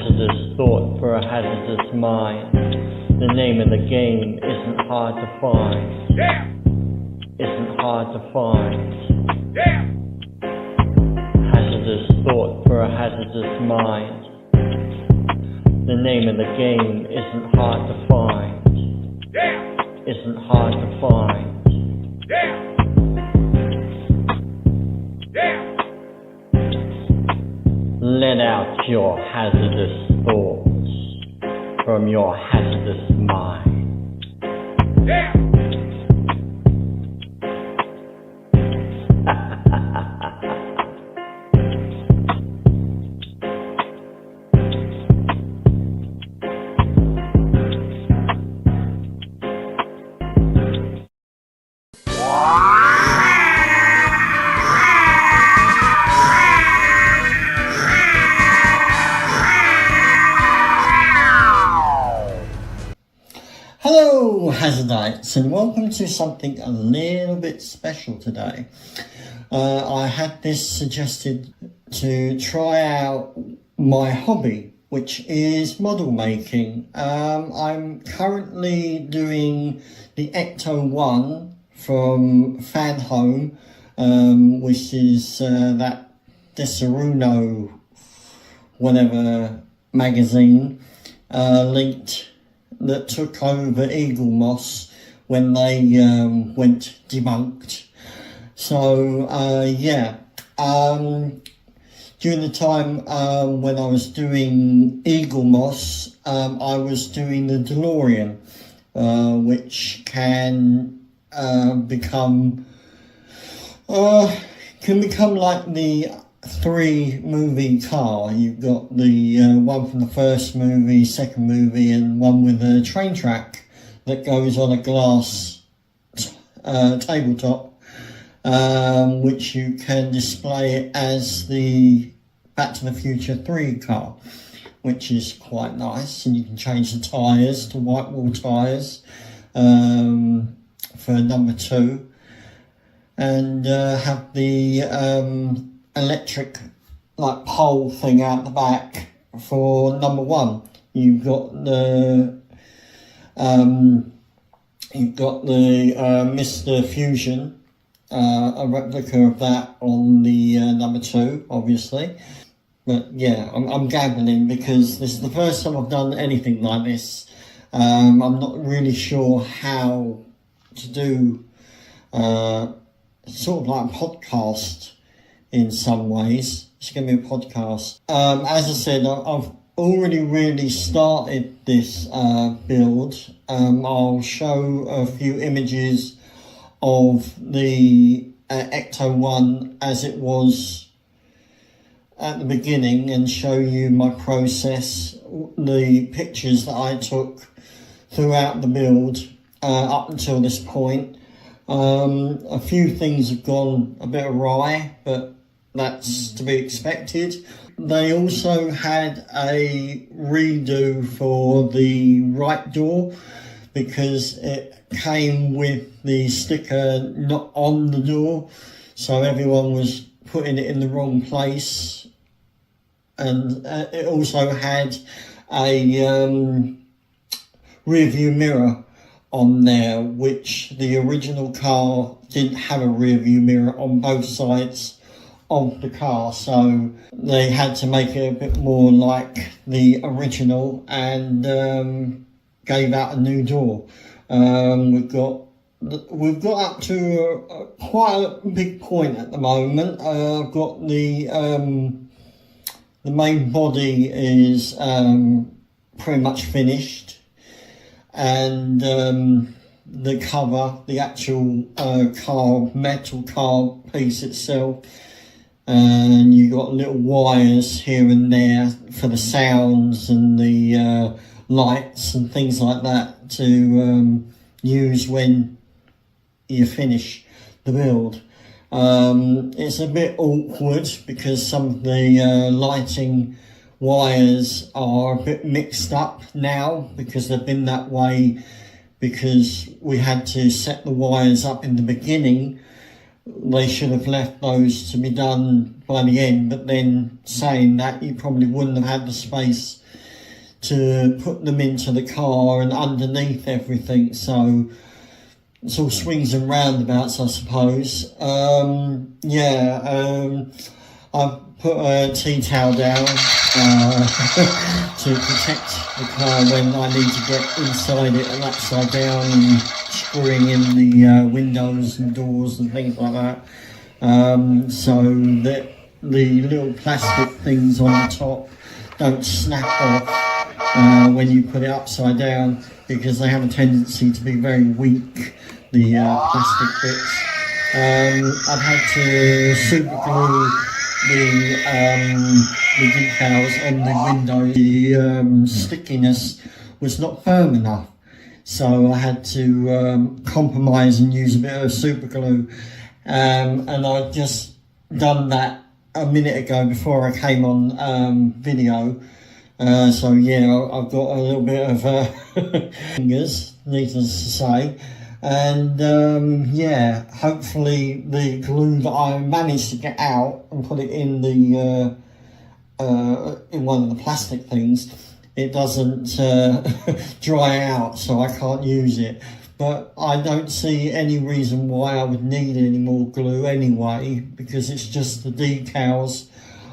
hazardous thought for a hazardous mind. The name of the game isn't hard to find. Isn't hard to find. Hazardous thought for a hazardous mind. The name of the game isn't hard to find. Isn't hard to find. Let out your hazardous thoughts from your hazardous mind. Hello Hazardites, and welcome to something a little bit special today. I had this suggested to try out my hobby, which is model making. I'm currently doing the Ecto1 from Fanhome, which is that Deseruno whatever magazine, linked, that took over Eagle Moss when they went debunked. So during the time when I was doing Eagle Moss, I was doing the DeLorean, which can become like the 3-movie car. You've got the one from the first movie, second movie, and one with a train track that goes on a glass tabletop, which you can display as the Back to the Future 3 car, which is quite nice. And you can change the tyres to white wall tyres for number 2, and have the electric like pole thing out the back for number 1. You've got the Mr. Fusion, a replica of that on the number 2, obviously. But yeah, I'm gambling because this is the first time I've done anything like this. I'm not really sure how to do sort of like a podcast. In some ways, it's going to be a podcast. As I said, I've already really started this build. I'll show a few images of the Ecto1 as it was at the beginning and show you my process, the pictures that I took throughout the build up until this point. A few things have gone a bit awry, but that's to be expected. They also had a redo for the right door because it came with the sticker not on the door, so everyone was putting it in the wrong place. And it also had a rear view mirror on there, which the original car didn't have a rear view mirror on both sides of the car, so they had to make it a bit more like the original and gave out a new door. We've got up to quite a big point at the moment. I've got the main body is pretty much finished, and the cover, the actual metal car piece itself, and you got little wires here and there for the sounds and the lights and things like that to use when you finish the build. It's a bit awkward because some of the lighting wires are a bit mixed up now, because they've been that way because we had to set the wires up in the beginning they should have left those to be done by the end, but then saying that, you probably wouldn't have had the space to put them into the car and underneath everything, so it's all swings and roundabouts, I suppose. I've put a tea towel down to protect the car when I need to get inside it and upside down and screwing in the windows and doors and things like that, so that the little plastic things on the top don't snap off when you put it upside down, because they have a tendency to be very weak, the plastic bits. I've had to super glue the decals on the window. The stickiness was not firm enough, so I had to compromise and use a bit of super glue, and I'd just done that a minute ago before I came on video. So yeah, I've got a little bit of fingers, needless to say, and yeah, hopefully the glue that I managed to get out and put it in the in one of the plastic things, it doesn't dry out, so I can't use it. But I don't see any reason why I would need any more glue anyway, because it's just the decals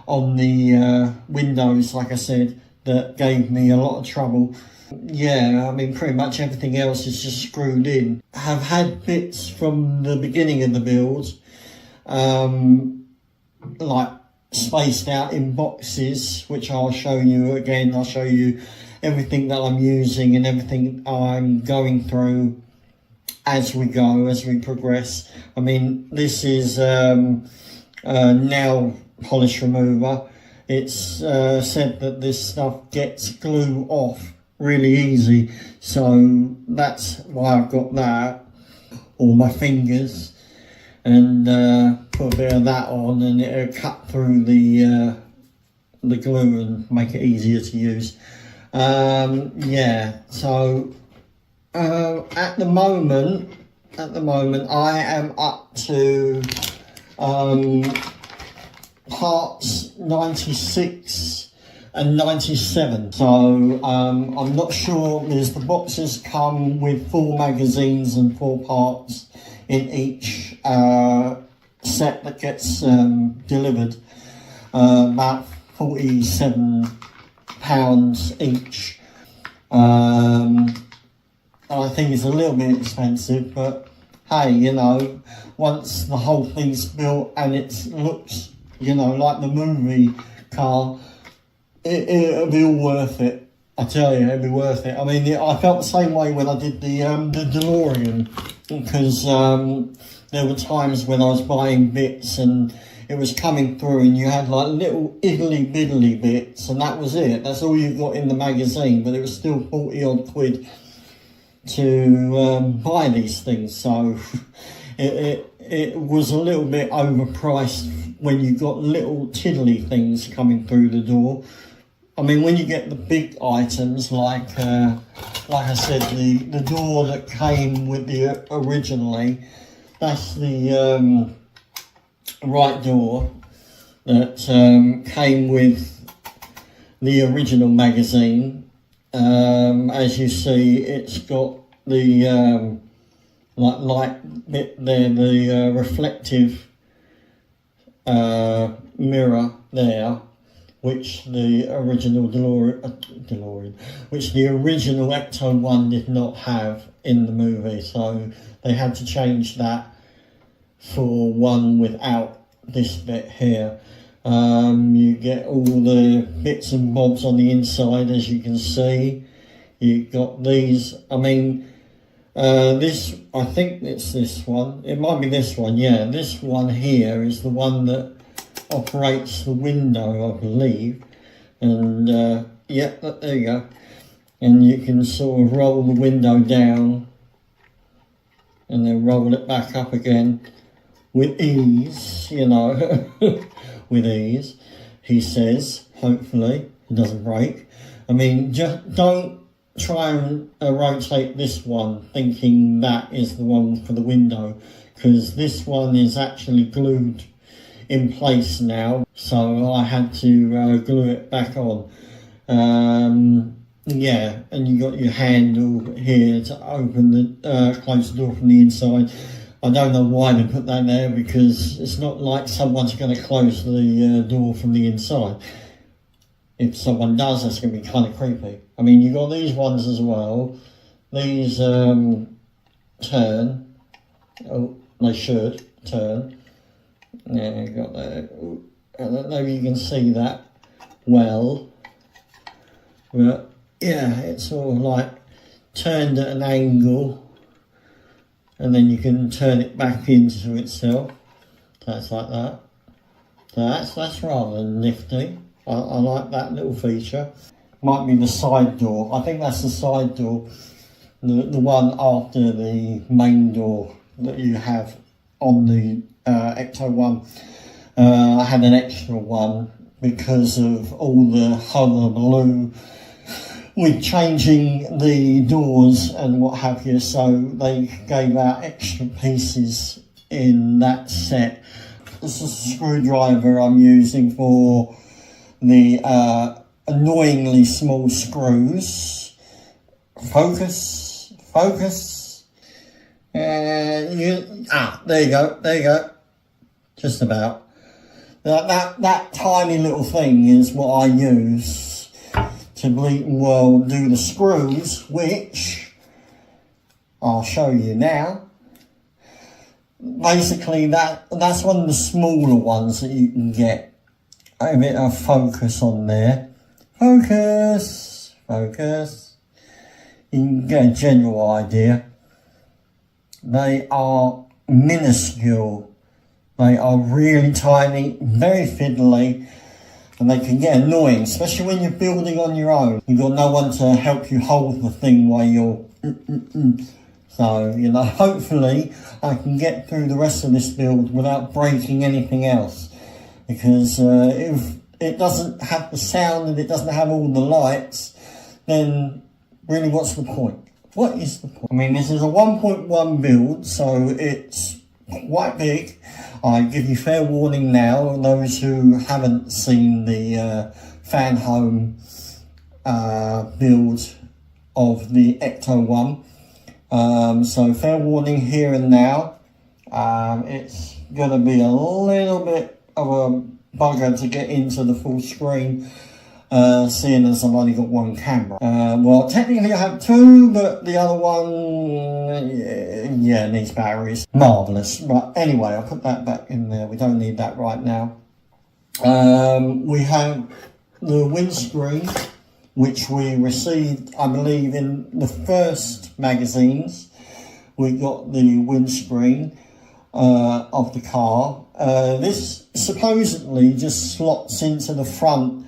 on the windows, like I said, that gave me a lot of trouble. Yeah, I mean, pretty much everything else is just screwed in. I've had bits from the beginning of the build, like spaced out in boxes, which I'll show you again. I'll show you everything that I'm using and everything I'm going through as we go, as we progress. I mean, this is nail polish remover. It's said that this stuff gets glue off really easy, so that's why I've got that, or my fingers, and put a bit of that on, and it'll cut through the glue and make it easier to use. Yeah, so at the moment I am up to parts 96 and 97, so I'm not sure, because the boxes come with 4 magazines and 4 parts in each set that gets delivered, about £47 each. I think it's a little bit expensive, but hey, you know, once the whole thing's built and it looks, you know, like the movie car, it'll be all worth it. I tell you, it'll be worth it. I mean, I felt the same way when I did the DeLorean, because there were times when I was buying bits and it was coming through and you had like little iddly biddly bits, and that was it. That's all you got in the magazine, but it was still 40 odd quid to buy these things, so it was a little bit overpriced when you got little tiddly things coming through the door. I mean, when you get the big items, like I said, the door that came with the originally, that's the right door that came with the original magazine. As you see, it's got the like light bit there, the reflective mirror there, which the original DeLorean, which the original Ecto1 did not have in the movie, so they had to change that for one without this bit here. You get all the bits and bobs on the inside, as you can see. You got these, I mean, this, I think it's this one, it might be this one, yeah, this one here is the one that operates the window, I believe, and yeah, there you go, and you can sort of roll the window down and then roll it back up again with ease, you know, with ease, he says. Hopefully it doesn't break. I mean, just don't try and rotate this one thinking that is the one for the window, because this one is actually glued in place now, so I had to glue it back on. Yeah, and you got your handle here to open the close the door from the inside. I don't know why they put that there, because it's not like someone's going to close the door from the inside. If someone does, that's going to be kind of creepy. I mean, you got these ones as well. These turn. Oh, they should turn. Yeah, you got that. I don't know if you can see that well, but yeah, it's all like turned at an angle, and then you can turn it back into itself. So it's like that. So that's rather nifty. I like that little feature. Might be the side door. I think that's the side door, the one after the main door that you have on the Ecto1. I had an extra one because of all the hullabaloo with changing the doors and what have you, so they gave out extra pieces in that set. This is a screwdriver I'm using for the annoyingly small screws. Focus. And there you go. Just about. That tiny little thing is what I use to do the screws, which I'll show you now. Basically, that's one of the smaller ones that you can get. A bit of focus on there. Focus. You can get a general idea. They are minuscule. They are really tiny, very fiddly, and they can get annoying, especially when you're building on your own. You've got no one to help you hold the thing while you're So, you know, hopefully I can get through the rest of this build without breaking anything else. Because if it doesn't have the sound and it doesn't have all the lights, then really what's the point? What is the point? I mean, this is a 1.1 build, so it's quite big. I give you fair warning now, those who haven't seen the Fanhome build of the Ecto1. So fair warning here and now. It's going to be a little bit of a bugger to get into the full screen, seeing as I've only got one camera. Well, technically I have two, but the other one, yeah, needs batteries. Marvellous. But anyway, I'll put that back in there. We don't need that right now. We have the windscreen, which we received, I believe, in the first magazines. We got the windscreen of the car. This supposedly just slots into the front,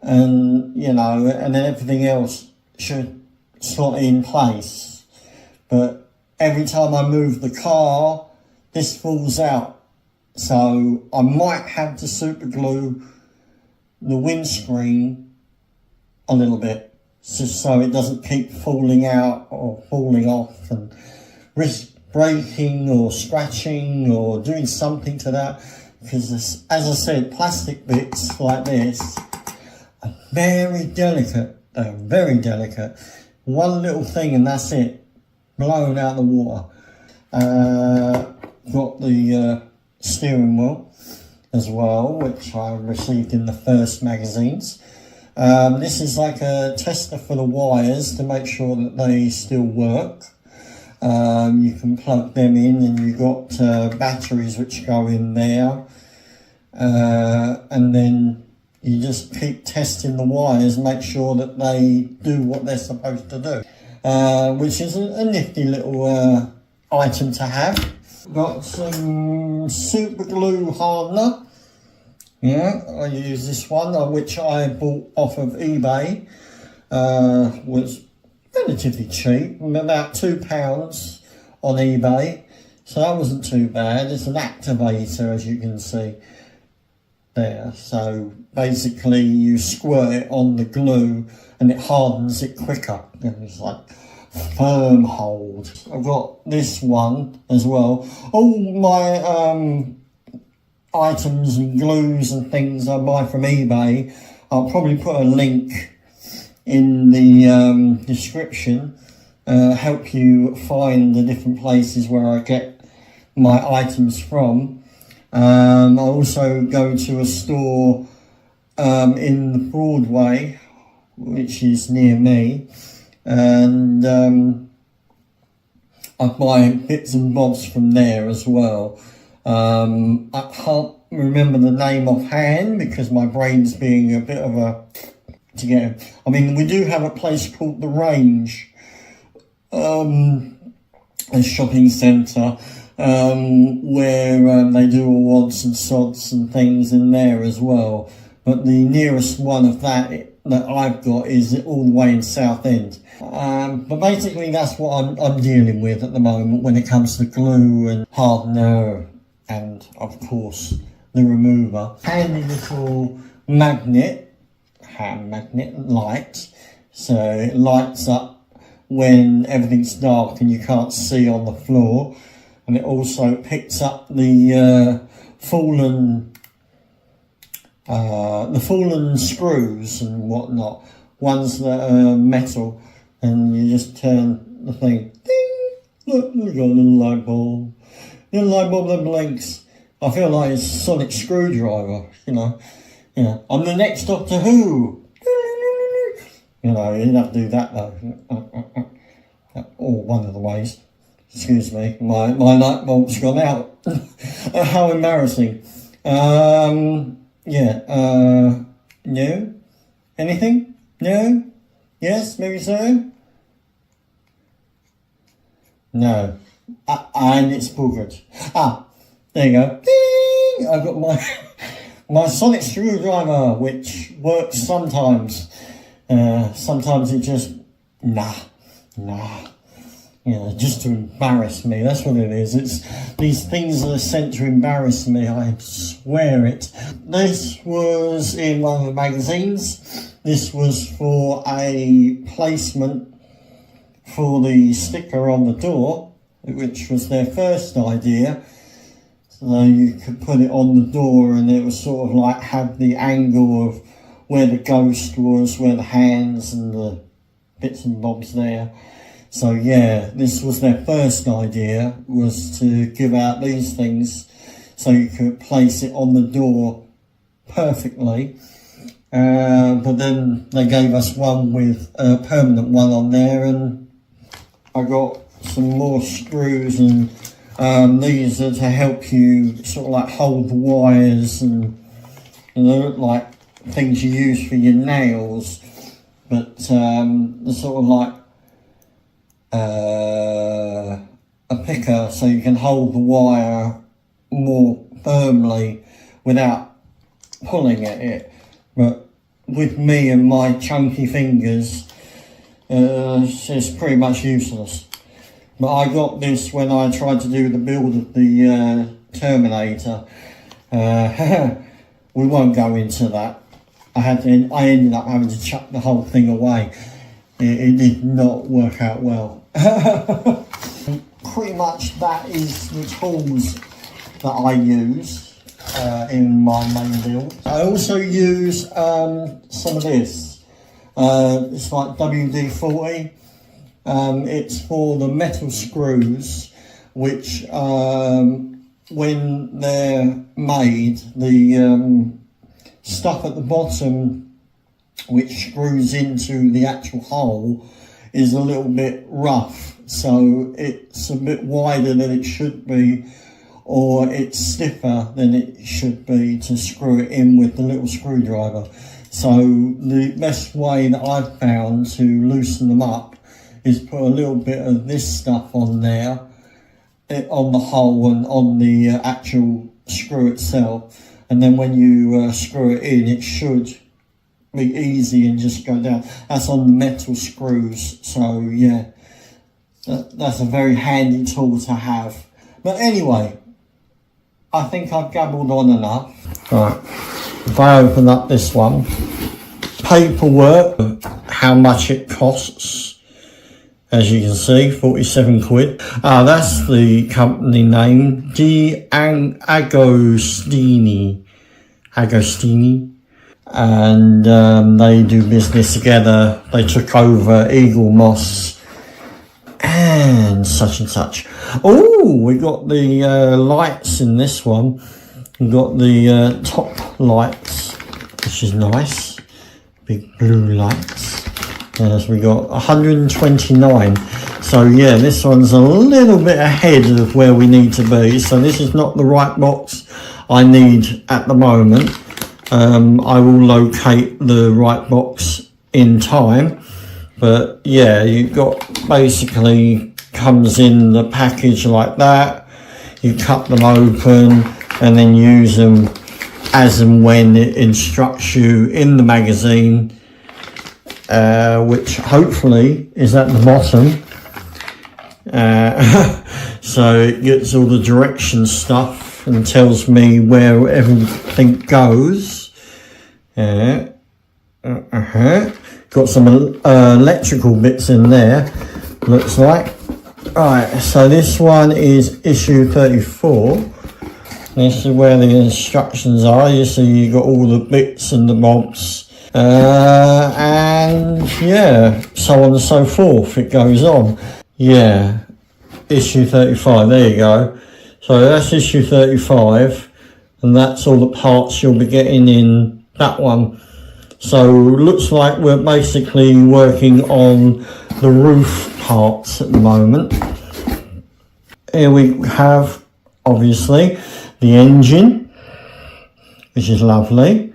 and you know, and then everything else should slot in place. But every time I move the car, this falls out. So I might have to super glue the windscreen a little bit, just so it doesn't keep falling out or falling off and risk breaking or scratching or doing something to that, because as I said, plastic bits like this are very delicate. They're very delicate. One little thing and that's it, blown out of the water. Got the steering wheel as well, which I received in the first magazines. This is like a tester for the wires to make sure that they still work. You can plug them in, and you've got batteries which go in there, and then you just keep testing the wires, make sure that they do what they're supposed to do, which is a nifty little item to have. Got some super glue hardener. Yeah, I use this one, which I bought off of eBay. Was relatively cheap, about £2 on eBay, so that wasn't too bad. It's an activator, as you can see there. So basically you squirt it on the glue and it hardens it quicker. And it's like firm hold. I've got this one as well. All my items and glues and things I buy from eBay, I'll probably put a link in the description, help you find the different places where I get my items from. I also go to a store in the Broadway, which is near me, and I buy bits and bobs from there as well. I can't remember the name offhand because my brain's being a bit of a to get it. I mean, we do have a place called The Range, a shopping centre, where they do all odds and sods and things in there as well. But the nearest one of that I've got is all the way in Southend. But basically that's what I'm dealing with at the moment when it comes to glue and hardener and of course the remover. Handy little hand magnet light, so it lights up when everything's dark and you can't see on the floor, and it also picks up the fallen screws and whatnot, ones that are metal, and you just turn the thing, ding, look, we've got a little light bulb that blinks. I feel like it's a sonic screwdriver, you know. I'm the next Doctor Who. You know, you didn't have to do that though. Or one of the ways. Excuse me, my light bulb's gone out. How embarrassing. No? Anything? No? Yes, maybe so? No. And it's boogered. There you go. Ding! I've got my sonic screwdriver, which works sometimes. Sometimes it just, nah. Just to embarrass me. That's what it is. It's these things that are sent to embarrass me. I swear it. This was in one of the magazines. This was for a placement for the sticker on the door, which was their first idea. So you could put it on the door and it was sort of like had the angle of where the ghost was, where the hands and the bits and bobs there. So yeah, this was their first idea, was to give out these things so you could place it on the door perfectly. But then they gave us one with a permanent one on there, and I got some more screws, and these are to help you sort of like hold the wires, and they look like things you use for your nails, but they're sort of like a picker, so you can hold the wire more firmly without pulling at it. But with me and my chunky fingers, it's pretty much useless. But I got this when I tried to do the build of the Terminator. We won't go into that. I ended up having to chuck the whole thing away. It did not work out well. Pretty much that is the tools that I use in my main build. I also use some of this. It's like WD-40. It's for the metal screws, which when they're made, the stuff at the bottom which screws into the actual hole is a little bit rough, so it's a bit wider than it should be, or it's stiffer than it should be to screw it in with the little screwdriver. So the best way that I've found to loosen them up is put a little bit of this stuff on there, on the hole and on the actual screw itself, and then when you screw it in, it should be easy and just go down. That's on the metal screws, so yeah, that's a very handy tool to have. But anyway, I think I've gabbled on enough. Right, if I open up this one, paperwork, how much it costs, as you can see, 47 quid. That's the company name, Agostini. And they do business together. They took over Eagle Moss and such. Oh, we got the lights in this one. We got the top lights, which is nice. Big blue lights. As we got 129. So yeah, this one's a little bit ahead of where we need to be. So this is not the right box I need at the moment. I will locate the right box in time. But yeah, you've got basically comes in the package like that. You cut them open and then use them as and when it instructs you in the magazine, which hopefully is at the bottom. So it gets all the direction stuff and tells me where everything goes. Got some electrical bits in there, looks like. Right, so this one is issue 34. This is where the instructions are. You see you got all the bits and the bobs. And yeah, so on and so forth, it goes on. Yeah, issue 35, there you go. So that's issue 35, and that's all the parts you'll be getting in that one. So looks like we're basically working on the roof parts at the moment. Here we have, obviously, the engine, which is lovely.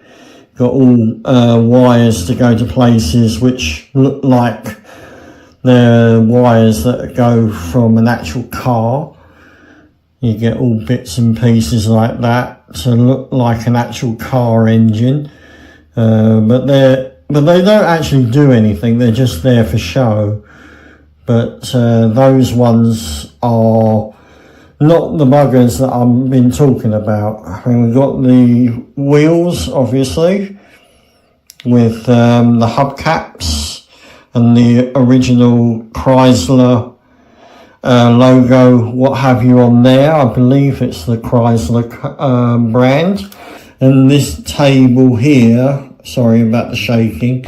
Got all wires to go to places which look like they're wires that go from an actual car. You get all bits and pieces like that to look like an actual car engine. But they don't actually do anything. They're just there for show. But those ones are not the buggers that I've been talking about. I mean, we've got the wheels, obviously, with the hubcaps and the original Chrysler logo, what have you, on there. I believe it's the Chrysler brand. And this table here, sorry about the shaking,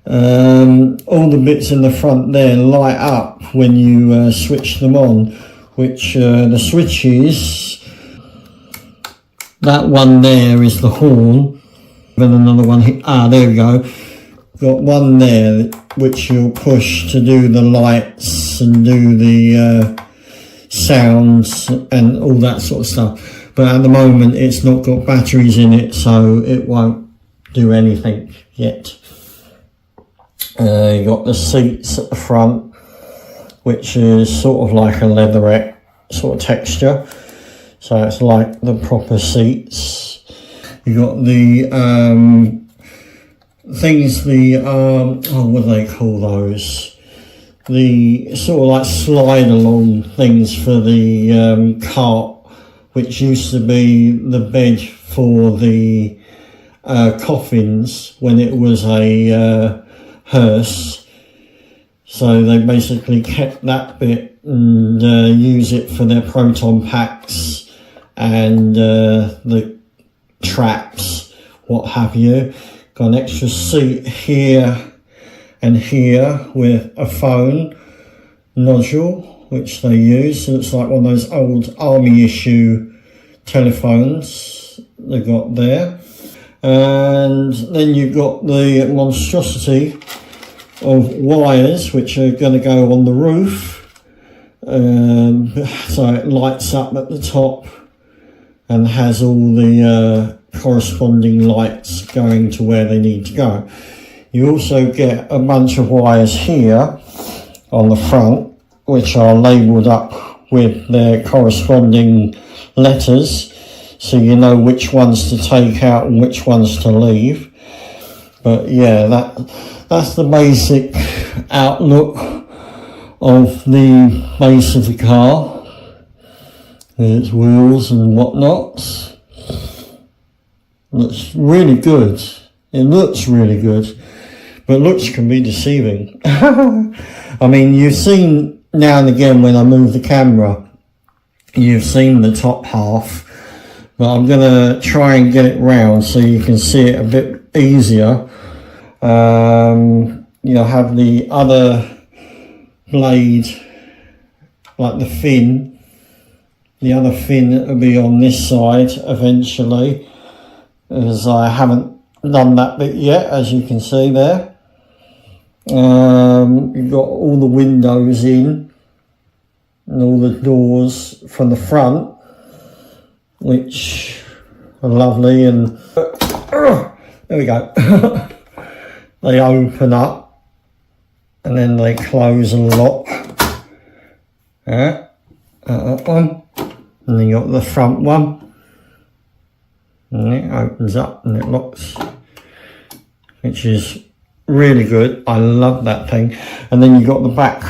all the bits in the front there light up when you switch them on, which the switches, that one there is the horn, and another one here, there we go, got one there which you'll push to do the lights and do the sounds and all that sort of stuff. But at the moment it's not got batteries in it, so it won't do anything yet. You got the seats at the front, which is sort of like a leatherette sort of texture, so it's like the proper seats. You got the things, the what do they call those? The sort of like slide along things for the cart, which used to be the bed for the coffins when it was a hearse. So they basically kept that bit and use it for their proton packs and the traps, what have you. Got an extra seat here and here with a phone nodule, which they use. So it's like one of those old army issue telephones they got there. And then you've got the monstrosity of wires which are going to go on the roof. So it lights up at the top and has all the corresponding lights going to where they need to go. You also get a bunch of wires here on the front, which are labelled up with their corresponding letters, so you know which ones to take out and which ones to leave. But yeah, that's the basic outlook of the base of the car, with its wheels and whatnots. Looks really good. It looks really good, but looks can be deceiving. I mean, you've seen now and again when I move the camera, you've seen the top half, but I'm going to try and get it round so you can see it a bit easier. You'll have the other blade, like the fin, the other fin will be on this side eventually, as I haven't done that bit yet, as you can see there. You've got all the windows in and all the doors from the front, which are lovely, and there we go. They open up and then they close and lock. That one, and then you got the front one, and it opens up and it locks, which is really good. I love that thing. And then you got the back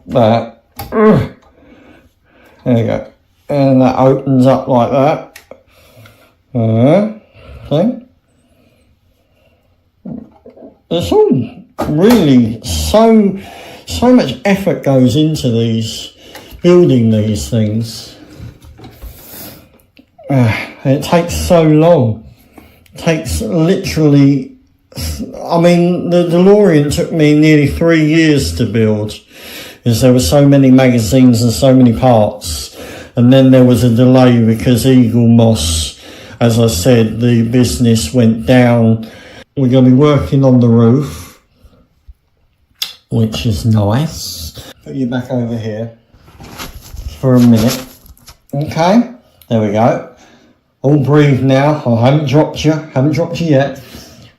there. There you go, and that opens up like that. Thing. It's all really so much effort goes into building these things. It takes so long. It takes literally, I mean, the DeLorean took me nearly 3 years to build, because there were so many magazines and so many parts. And then there was a delay because Eagle Moss, as I said, the business went down. We're going to be working on the roof, which is nice. Put you back over here for a minute. Okay, there we go. All breathe now. I haven't dropped you yet.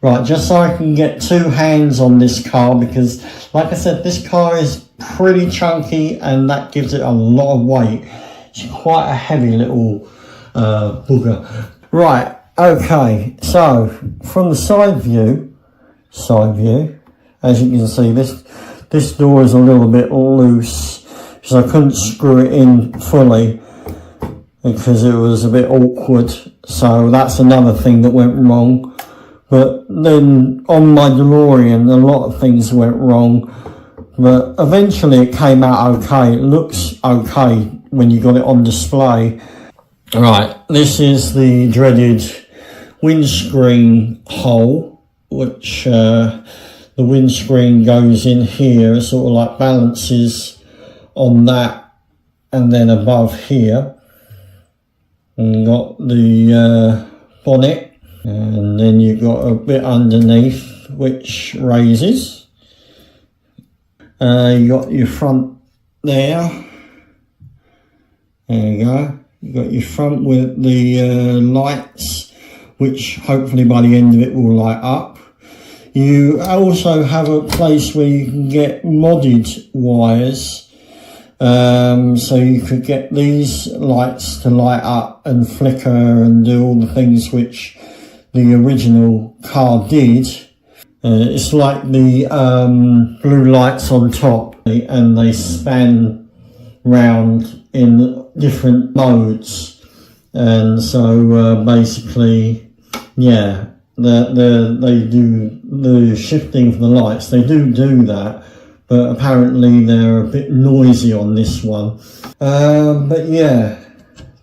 Right, just so I can get two hands on this car, because like I said, this car is pretty chunky and that gives it a lot of weight. It's quite a heavy little booger. Right, okay, so from the side view, as you can see, this door is a little bit loose because I couldn't screw it in fully because it was a bit awkward. So that's another thing that went wrong. But then on my DeLorean, a lot of things went wrong, but eventually it came out okay. It looks okay when you got it on display. Right, this is the dreaded windscreen hole, which the windscreen goes in here, sort of like balances on that, and then above here. And got the bonnet, and then you've got a bit underneath which raises. You got your front there. There you go. You got your front with the lights, which hopefully by the end of it will light up. You also have a place where you can get modded wires, so you could get these lights to light up and flicker and do all the things which the original car did. It's like the blue lights on top, and they span round in different modes, and so basically, yeah, they do the shifting for the lights. They do that, but apparently they're a bit noisy on this one. But yeah,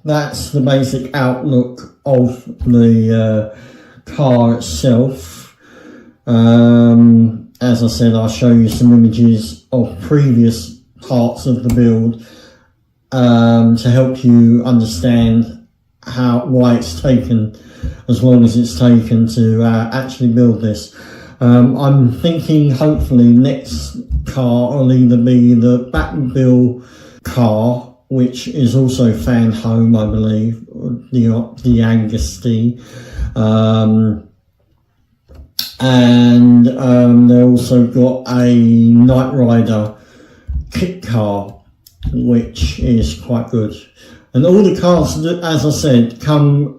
that's the basic outlook of the car itself. As I said, I'll show you some images of previous parts of the build to help you understand why it's taken as long as it's taken to actually build this. I'm thinking hopefully next car will either be the Batmobile car, which is also Fanhome, I believe, the Angusty, and they also got a Knight Rider kit car, which is quite good. And all the cars, as I said, come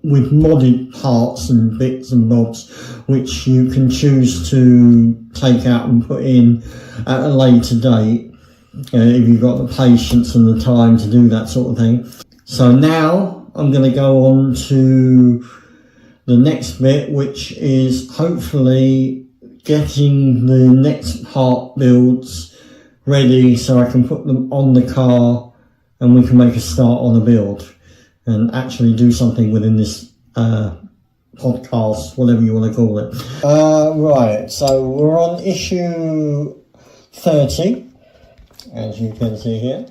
with modded parts and bits and bobs, which you can choose to take out and put in at a later date, if you've got the patience and the time to do that sort of thing. So now I'm going to go on to the next bit, which is hopefully getting the next part builds ready so I can put them on the car and we can make a start on a build and actually do something within this podcast, whatever you want to call it. Right, so we're on issue 30, as you can see here,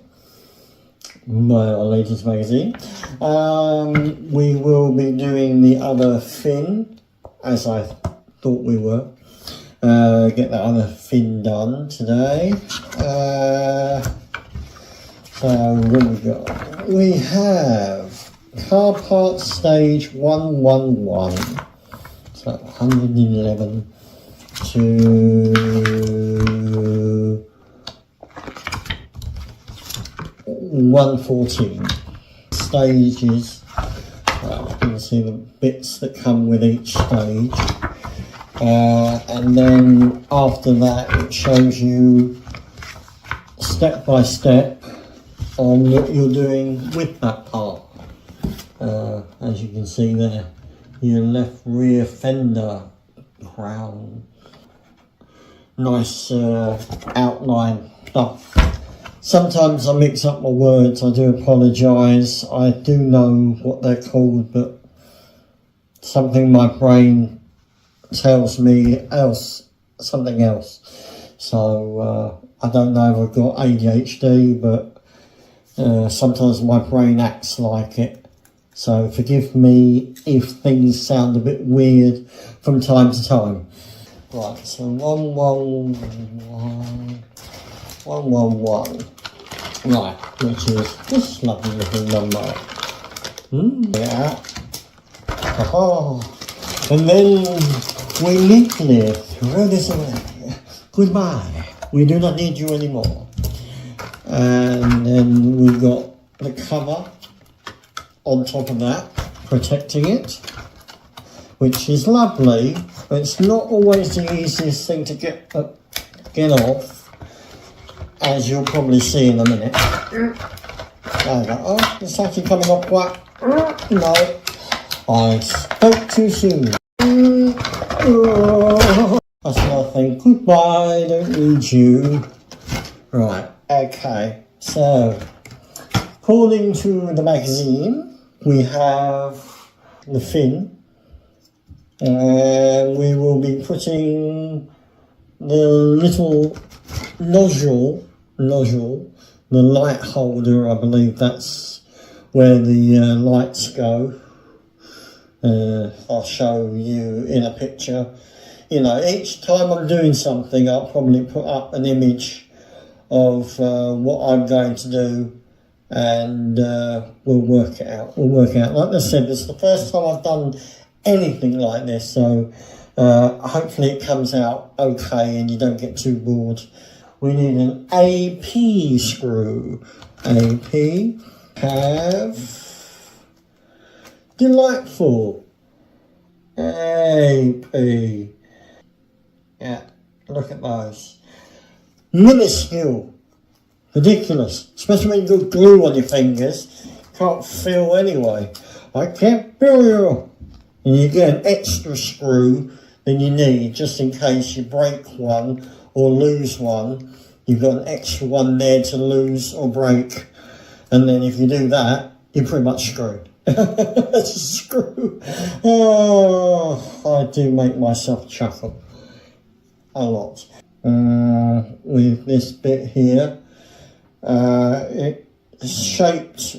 my latest magazine. We will be doing the other fin, as I thought we were. Get that other fin done today. So what we got? We have car parts stage 111. So 111 to 114 stages. You can see the bits that come with each stage. And then after that it shows you step by step on what you're doing with that part. As you can see there, your left rear fender crown. Nice outline stuff. Sometimes I mix up my words, I do apologise. I do know what they're called, but something my brain tells me something else. So I don't know if I've got ADHD, but sometimes my brain acts like it. So forgive me if things sound a bit weird from time to time. Right, so 111. Right, which is this lovely little number. Yeah. Oh. And then we neatly throw this away. Goodbye. We do not need you anymore. And then we got the cover on top of that, protecting it, which is lovely, but it's not always the easiest thing to get off, as you'll probably see in a minute. There we go. Oh, it's actually coming off quite. No, I spoke too soon. That's nothing. Goodbye, don't need you. Right, okay, so according to the magazine, we have the fin, and we will be putting the little nozzle, the light holder, I believe that's where the lights go. I'll show you in a picture. You know, each time I'm doing something, I'll probably put up an image of what I'm going to do, and we'll work it out. Like I said, this is the first time I've done anything like this, so hopefully it comes out okay and you don't get too bored. We need an AP screw. AP have delightful. AP. Yeah, look at those. Minuscule. Ridiculous. Especially when you've got glue on your fingers. Can't feel anyway. I can't feel you. And you get an extra screw than you need, just in case you break one or lose one. You've got an extra one there to lose or break. And then if you do that, you're pretty much screwed. It's a screw. Oh, I do make myself chuckle a lot. With this bit here, it's shaped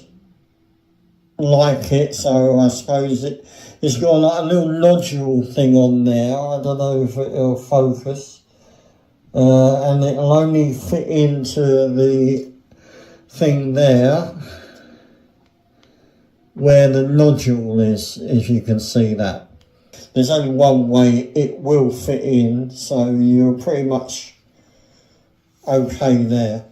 like it, so I suppose it's got like a little nodule thing on there. I don't know if it'll focus, and it'll only fit into the thing there where the nodule is, if you can see that. There's only one way it will fit in, so you're pretty much okay there.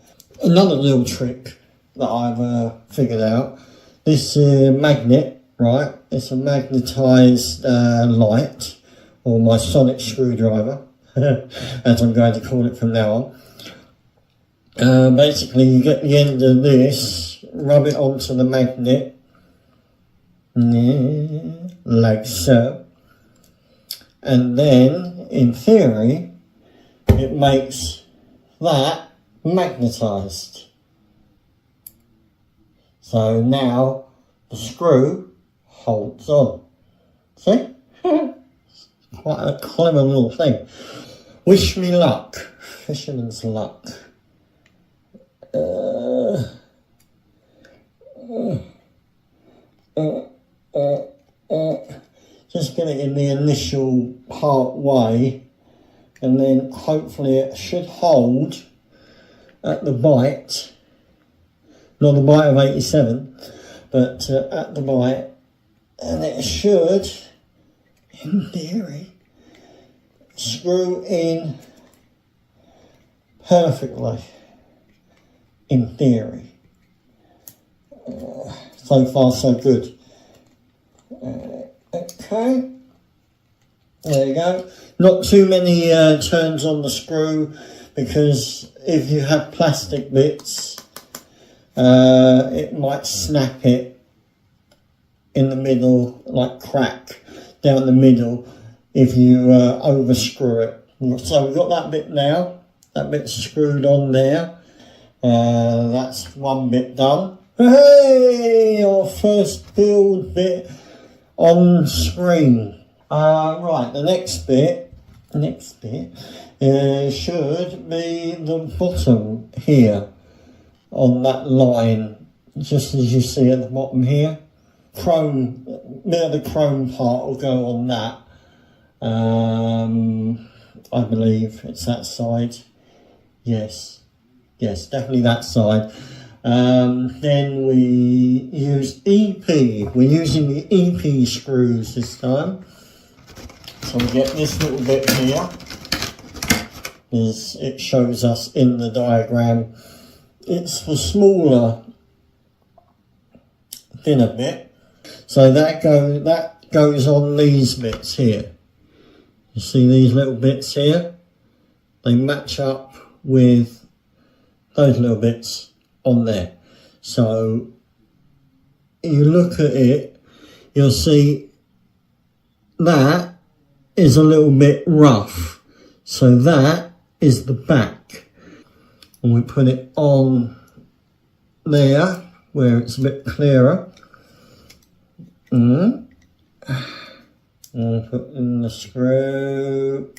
Another little trick that I've figured out, this magnet, right, it's a magnetised light, or my sonic screwdriver, as I'm going to call it from now on. Basically, you get the end of this, rub it onto the magnet, like so, and then, in theory, it makes that magnetised. So now the screw holds on. See? Quite a clever little thing. Wish me luck. Fisherman's luck. Just get it in the initial part way, and then hopefully it should hold at the bite. Not the bite of 87, but at the bite, and it should, in theory, screw in perfectly. In theory. So far so good. Okay, there you go. Not too many turns on the screw, because if you have plastic bits, it might snap it in the middle, like crack down the middle if you overscrew it. So we've got that bit now. That bit's screwed on there. That's one bit done. Hey, our first build bit on screen. Right, the next bit should be the bottom here on that line, just as you see at the bottom here. Chrome, bit of the chrome part will go on that. I believe it's that side. Yes, definitely that side. Then we use EP. We're using the EP screws this time. So we get this little bit here, as it shows us in the diagram. It's the smaller, thinner bit. So that goes on these bits here. You see these little bits here? They match up with those little bits on there. So you look at it, you'll see that is a little bit rough. So that is the back. And we put it on there where it's a bit clearer. And put in the screw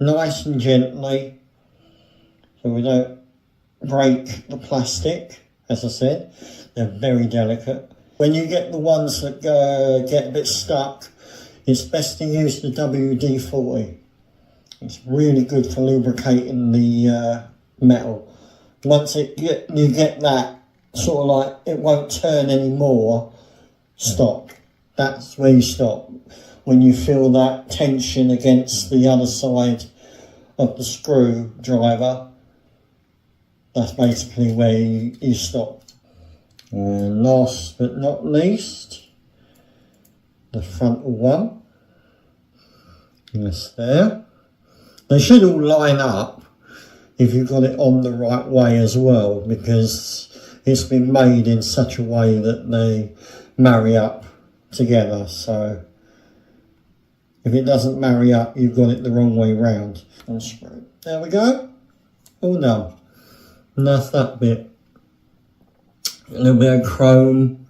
nice and gently, so we don't break the plastic. As I said, they're very delicate. When you get the ones that get a bit stuck, it's best to use the WD-40. It's really good for lubricating the metal. Once you get that sort of like it won't turn anymore, stop. That's where you stop. When you feel that tension against the other side of the screwdriver, that's basically where you stop. And last but not least, the frontal one. Yes, there. They should all line up if you've got it on the right way as well, because it's been made in such a way that they marry up together. So if it doesn't marry up, you've got it the wrong way round. Unscrew. There we go. All done. And that's that bit. A little bit of chrome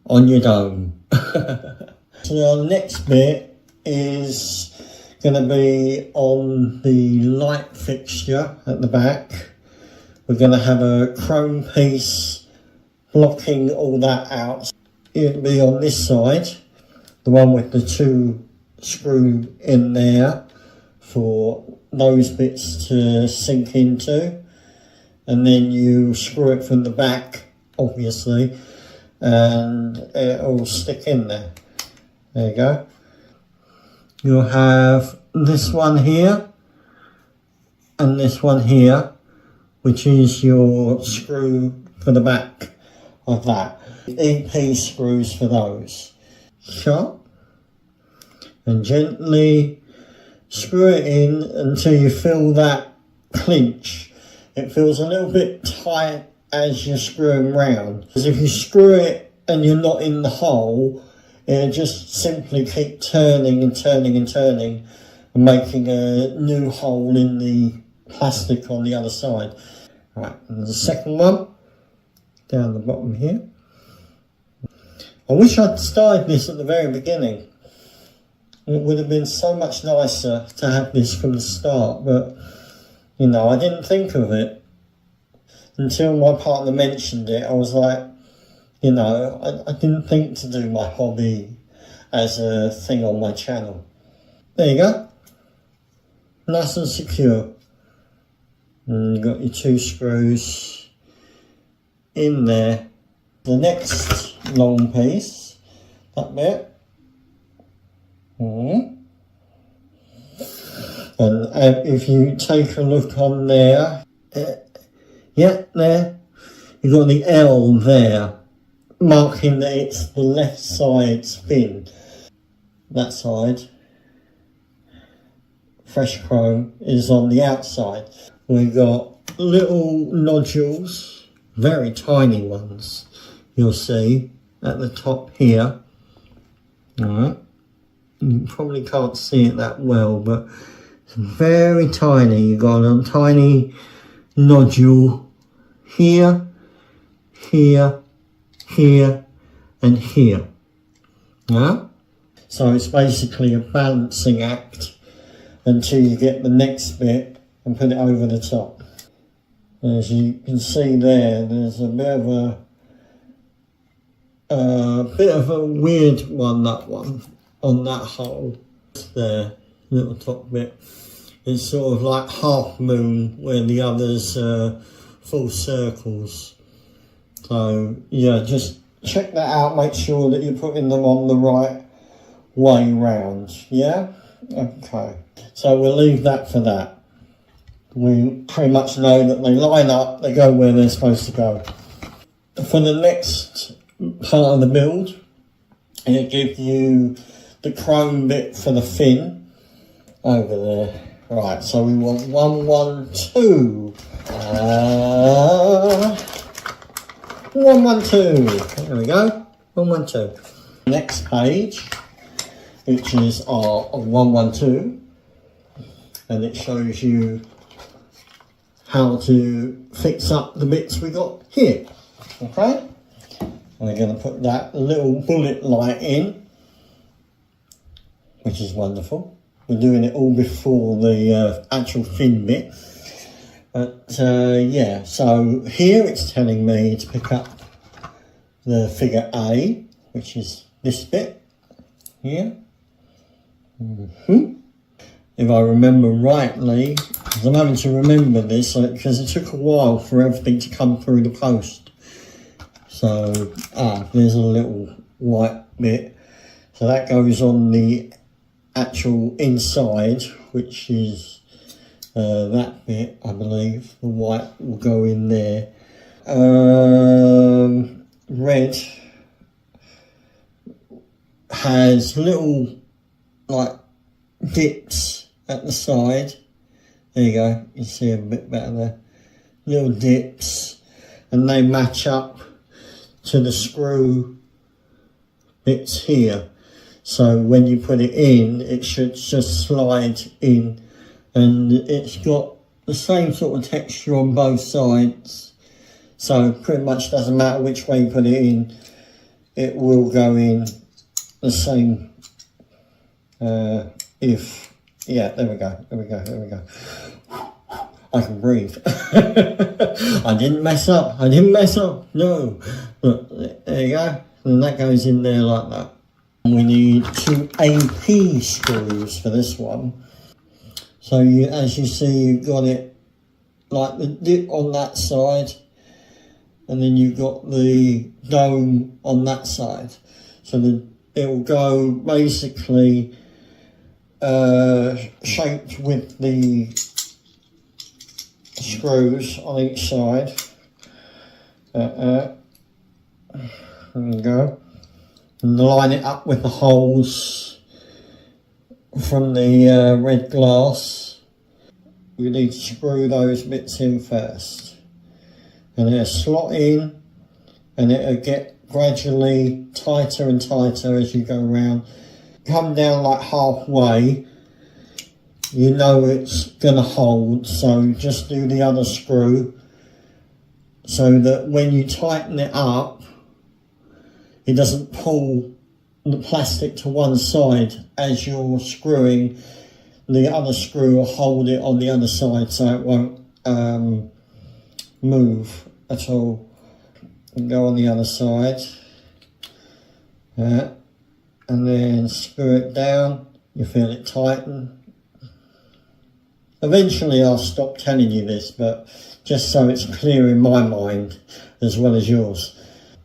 on your dome. So now the next bit is going to be on the light fixture at the back. We're going to have a chrome piece blocking all that out. It'll be on this side, the one with the two screw in there for those bits to sink into, and then you screw it from the back, obviously, and it'll stick in there. There you go. You'll have this one here and this one here, which is your screw for the back of that. EP screws for those. Sharp and gently screw it in until you feel that clinch. It feels a little bit tight as you're screwing round, because if you screw it and you're not in the hole, it'll just simply keep turning and turning and turning and making a new hole in the plastic on the other side. Right, and the second one, down the bottom here. I wish I'd started this at the very beginning. It would have been so much nicer to have this from the start, but, you know, I didn't think of it. Until my partner mentioned it, I was like, you know, I didn't think to do my hobby as a thing on my channel. There you go. Nice and secure. And you've got your 2 screws in there. The next long piece, that bit. And if you take a look on there, yeah, there, you've got the L there, marking that it's the left side spin. That side, fresh chrome, is on the outside. We've got little nodules, very tiny ones, you'll see at the top here. Alright, you probably can't see it that well, but it's very tiny. You've got a tiny nodule here, here, here, and here. Yeah? So it's basically a balancing act until you get the next bit and put it over the top. As you can see there, there's a bit of a weird one, that one, on that hole there, little top bit. It's sort of like half moon where the others are full circles. So yeah, just check that out, make sure that you're putting them on the right way round, yeah? Okay, so we'll leave that for that. We pretty much know that they line up, they go where they're supposed to go. For the next part of the build, it gives you the chrome bit for the fin over there. Right, so we want 112. 112. There we go. 112. Next page, which is our 112, and it shows you how to fix up the bits we got here. Okay? We're going to put that little bullet light in, which is wonderful. We're doing it all before the actual fin bit. But yeah, so here it's telling me to pick up the figure A, which is this bit here. If I remember rightly, because I'm having to remember this because it took a while for everything to come through the post. So, there's a little white bit. So that goes on the actual inside, which is that bit, I believe. The white will go in there. Red has little like dips at the side. There you go, you see a bit better there. Little dips, and they match up to the screw bits here. So when you put it in, it should just slide in, and it's got the same sort of texture on both sides. So pretty much doesn't matter which way you put it in, it will go in the same. Yeah, there we go. I can breathe. I didn't mess up. No. Look, there you go. And that goes in there like that. We need 2 AP screws for this one. So as you see, you've got it like the dip on that side, and then you've got the dome on that side. So it will go basically shaped with the screws on each side. There you go. And line it up with the holes from the red glass. We need to screw those bits in first. And they'll slot in, and it'll get gradually tighter and tighter as you go around. Come down like halfway, you know it's gonna hold, so just do the other screw so that when you tighten it up, it doesn't pull the plastic to one side as you're screwing. The other screw will hold it on the other side so it won't move at all. And go on the other side, and then screw it down. You feel it tighten. Eventually I'll stop telling you this, but just so it's clear in my mind as well as yours.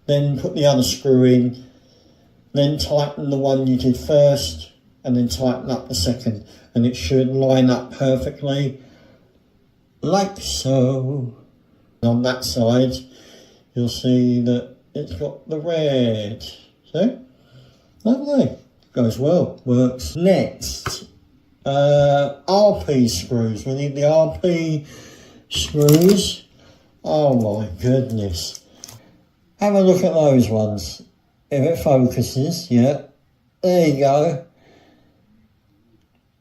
Then put the other screw in, then tighten the one you did first, and then tighten up the second, and it should line up perfectly, like so. On that side, you'll see that it's got the red. See? Lovely. Goes well, works. Next, RP screws. We need the RP screws. Oh my goodness. Have a look at those ones. If it focuses, yeah. There you go.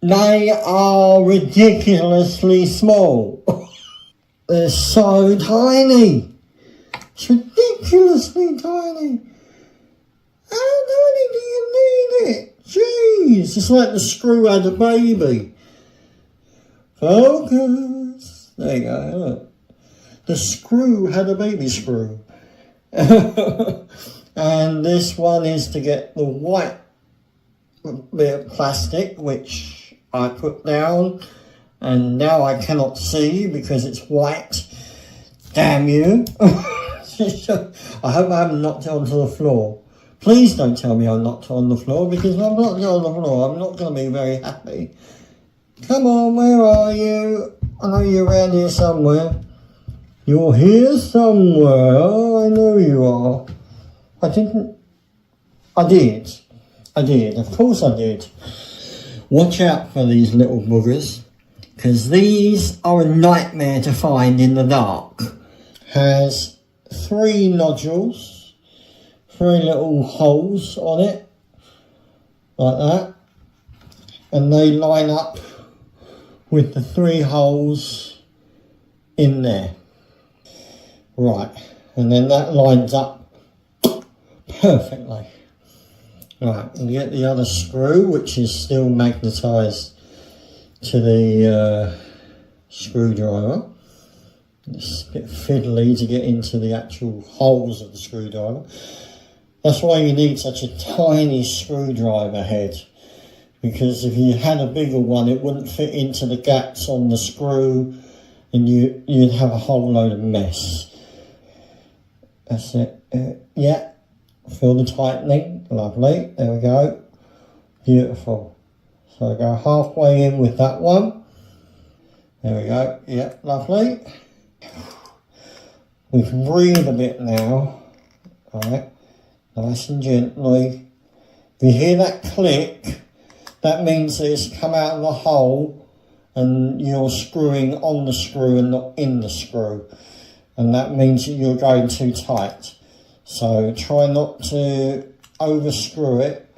They are ridiculously small. They're so tiny. It's ridiculously tiny. How tiny do you need it? Jeez, it's like the screw had a baby. Focus. There you go, look. The screw had a baby screw. And this one is to get the white bit of plastic, which I put down, and now I cannot see because it's white. Damn you. I hope I haven't knocked it onto the floor. Please don't tell me I knocked it on the floor, because if I knocked it on the floor, I'm not going to be very happy. Come on, where are you? I know you're around here somewhere. You're here somewhere. Oh, I know you are. I did. Of course I did. Watch out for these little boogers, because these are a nightmare to find in the dark. Has 3 nodules, 3 little holes on it, like that. And they line up with the 3 holes in there. Right, and then that lines up perfectly. Right, and get the other screw, which is still magnetised to the screwdriver. It's a bit fiddly to get into the actual holes of the screwdriver. That's why you need such a tiny screwdriver head, because if you had a bigger one, it wouldn't fit into the gaps on the screw, and you'd have a whole load of mess. That's it. Yeah. Feel the tightening. Lovely. There we go. Beautiful. So I go halfway in with that one. There we go. Yeah, lovely. We can breathe a bit now. Alright. Nice and gently. If you hear that click, that means that it's come out of the hole and you're screwing on the screw and not in the screw. And that means that you're going too tight. So try not to overscrew it,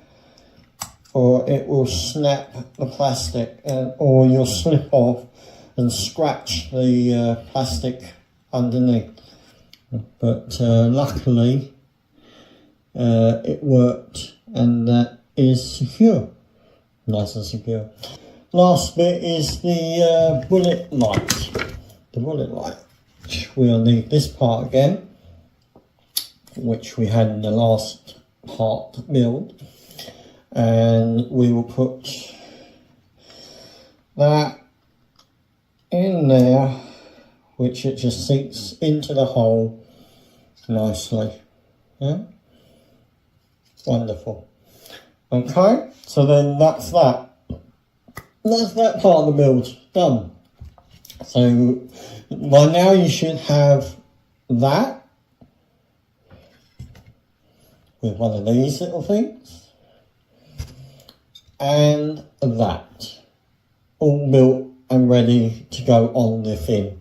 or it will snap the plastic, or you'll slip off and scratch the plastic underneath. But luckily it worked, and that is secure. Nice and secure. Last bit is the bullet light. The bullet light. We'll need this part again, which we had in the last part build, and we will put that in there, which it just sinks into the hole nicely. Yeah, wonderful. Okay, so then that's that part of the build done. So by now you should have that with one of these little things, and that, all built and ready to go on the fin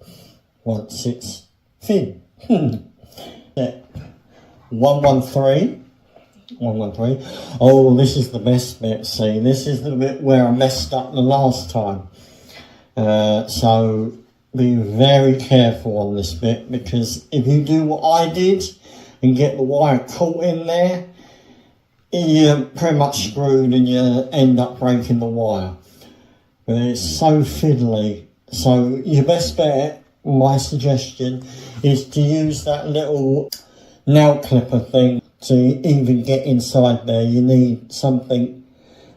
once it's fin. 113. Oh, this is the best bit. See, this is the bit where I messed up the last time. So be very careful on this bit, because if you do what I did and get the wire caught in there, you're pretty much screwed and you end up breaking the wire. But it's so fiddly. So your best bet, my suggestion, is to use that little nail clipper thing to even get inside there. You need something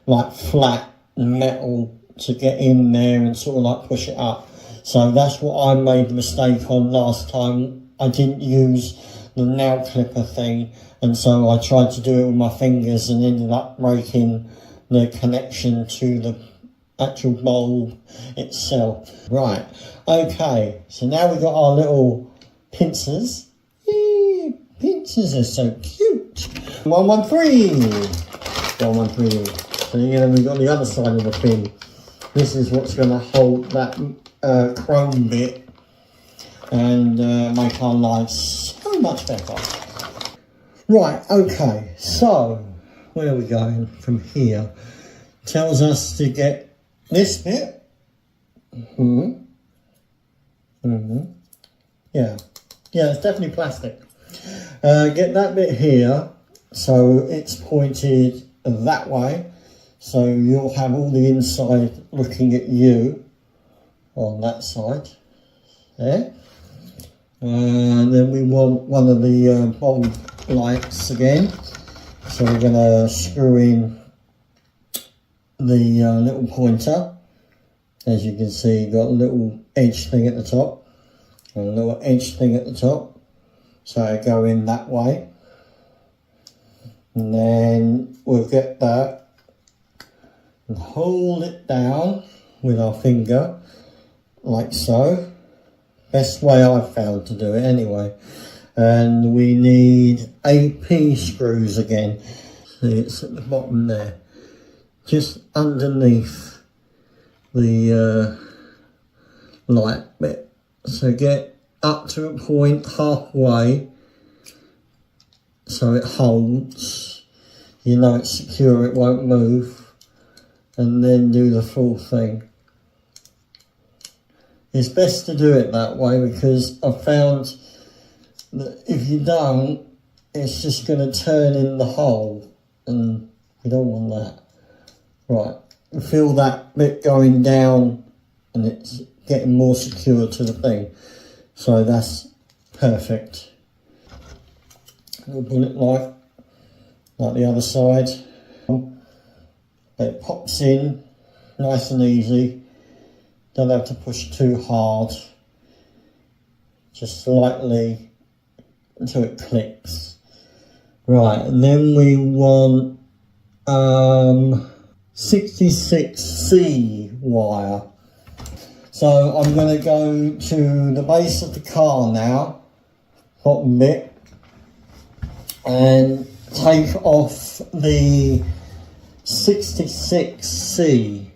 like flat metal to get in there and sort of like push it up. So that's what I made the mistake on last time. I didn't use the nail clipper thing, and so I tried to do it with my fingers and ended up breaking the connection to the actual bulb itself. Right, okay, so now we've got our little pincers. Yay, pincers are so cute. 113. 113. So yeah, we've got the other side of the pin. This is what's going to hold that chrome bit and make our lives so much better. Right, okay, so where are we going from here? Tells us to get this bit. Yeah, it's definitely plastic. Get that bit here, so it's pointed that way, so you'll have all the inside looking at you on that side there. And then we want one of the bulb lights again, so we're going to screw in the little pointer. As you can see, you've got a little edge thing at the top and a little edge thing at the top, so I go in that way, and then we'll get that and hold it down with our finger like so. Best way I've found to do it anyway. And we need AP screws again. See, it's at the bottom there, just underneath the light bit. So get up to a point halfway so it holds, you know it's secure, it won't move, and then do the full thing. It's best to do it that way, because I've found that if you don't, it's just going to turn in the hole, and we don't want that. Right, feel that bit going down and it's getting more secure to the thing. So that's perfect. We'll pull it like the other side. It pops in nice and easy. Don't have to push too hard, just slightly until it clicks. Right, and then we want 66C wire. So I'm going to go to the base of the car now, bottom bit, and take off the 66C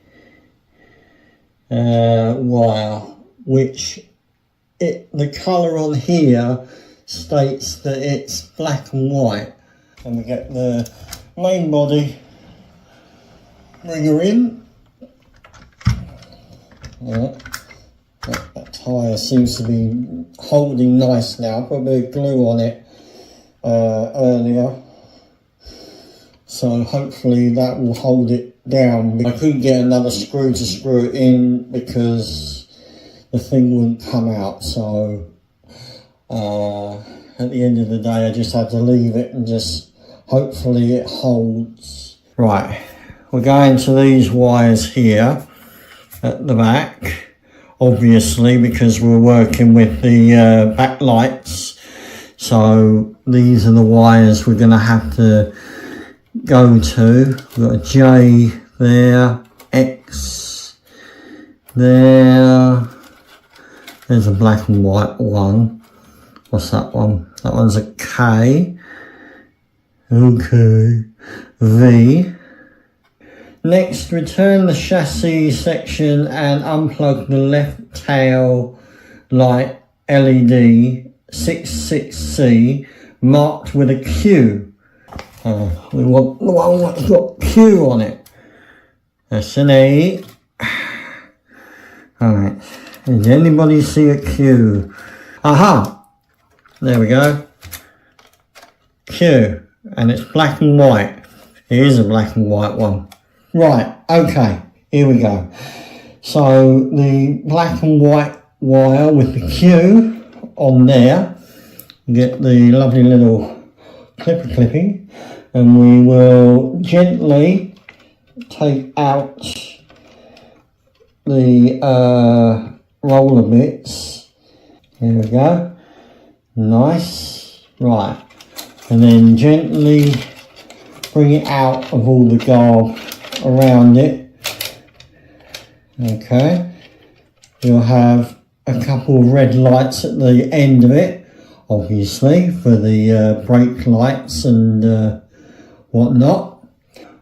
wire, which the colour on here states that it's black and white. And we get the main body ringer in. Yeah. That tyre seems to be holding nice now. Put a bit of glue on it earlier, so hopefully that will hold it down. I couldn't get another screw to screw it in because the thing wouldn't come out, so at the end of the day I just had to leave it and just hopefully it holds. Right, we're going to these wires here at the back, obviously, because we're working with the back lights. So these are the wires we're going to have to go to. We've got a J there, X there. There's a black and white one. What's that one? That one's a K. Okay. V. Next, return the chassis section and unplug the left tail light LED 66C marked with a Q. We want the one that's got Q on it. That's an E. Alright, did anybody see a Q? Aha! There we go. Q, and it's black and white. It is a black and white one. Right, okay, here we go. So the black and white wire with the Q on there, get the lovely little clipping, and we will gently take out the roller bits. Here we go. Nice. Right. And then gently bring it out of all the garb around it. Okay. You'll have a couple of red lights at the end of it, obviously, for the brake lights and whatnot.